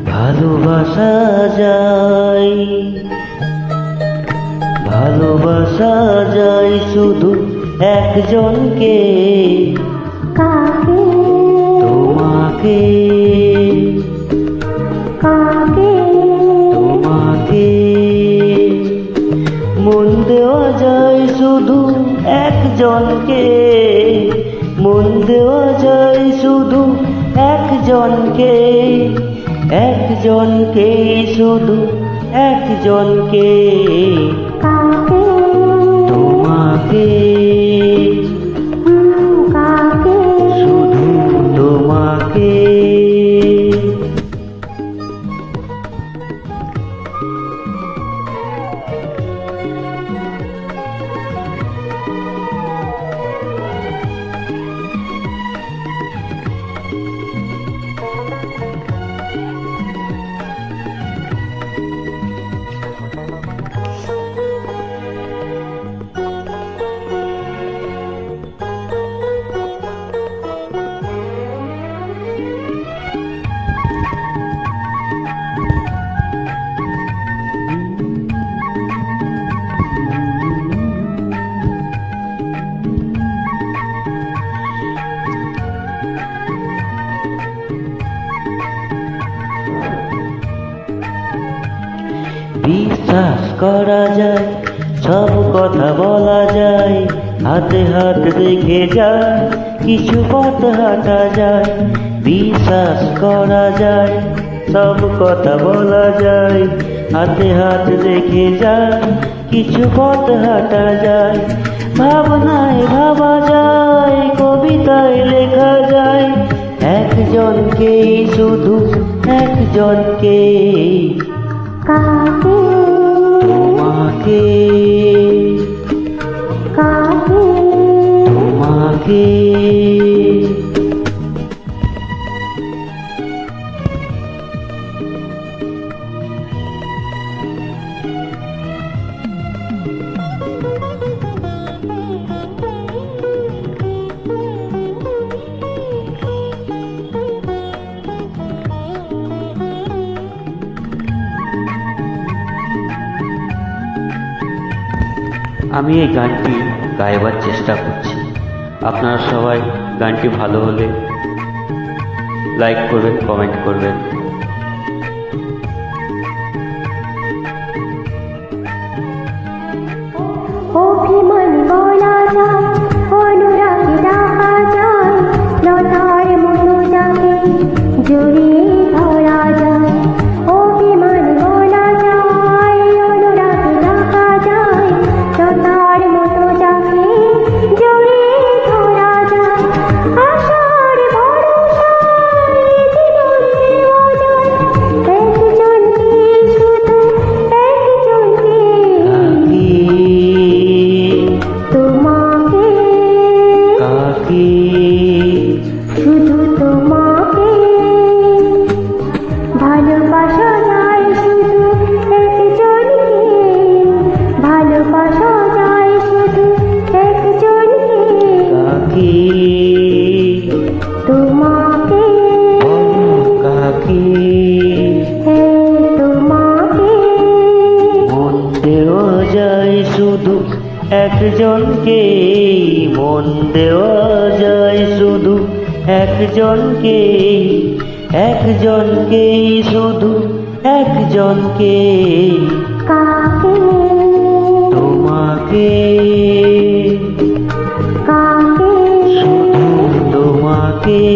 ভালোবাসা যায়, ভালোবাসা যায় শুধু একজনকে, কাকে? তোমাকে, কাকে? তোমাকে। মন দেওয়া যায় শুধু একজনকে, মন দেওয়া যায় শুধু একজনকে, একজনকে, শুধু একজনকে, কাকে? তোমাকে, কাকে? শুধু তোমাকে। বিশ্বাস করা যায়, সব কথা বলা যায়, হাতে হাত রেখে যায়, কিছু পথ হাঁটা যায়। বিশ্বাস করা যায়, সব কথা বলা যায়, হাতে হাত রেখে যায়, কিছু পথ হাঁটা যায়। ভাবনায় ভাবা যায়, কবিতায় লেখা যায়, একজনকেই, শুধু একজনকে, কাকে? তোমাকে, কাকে? তোমাকে। আমি এই গানটি গাইবার চেষ্টা করছি। আপনারা সবাই গানটি ভালো হলে লাইক করবেন, কমেন্ট করবেন। অভিমান বলা যায়, অনুরাগে ডাকা যায়, লতার মতো যাকে জড়িয়ে ধরা যায়। অভিমান বলা যায়, অনুরাগে ডাকা যায়, লতার মতো যাকে জড়িয়ে ধরা যায়। আশার ভরসায় জীবন দেওয়া যায়, একজনকে, শুধু একজনকে, তোমাকে, কাকে, শুধু তোমাকে। ভালোবাসা যায় শুধু একজনকে, ভালোবাসা যায় শুধু একজনকে, কাকে, তোমাকে, কাকে। হ্যাঁ তোমাকে। মন দেওয়া যায় শুধু একজনকে, মন দেওয়া যায় শুধু একজনকে, একজনকে, শুধু একজনকে, কাকে? তোমাকে, কাকে? শুধু তোমাকে।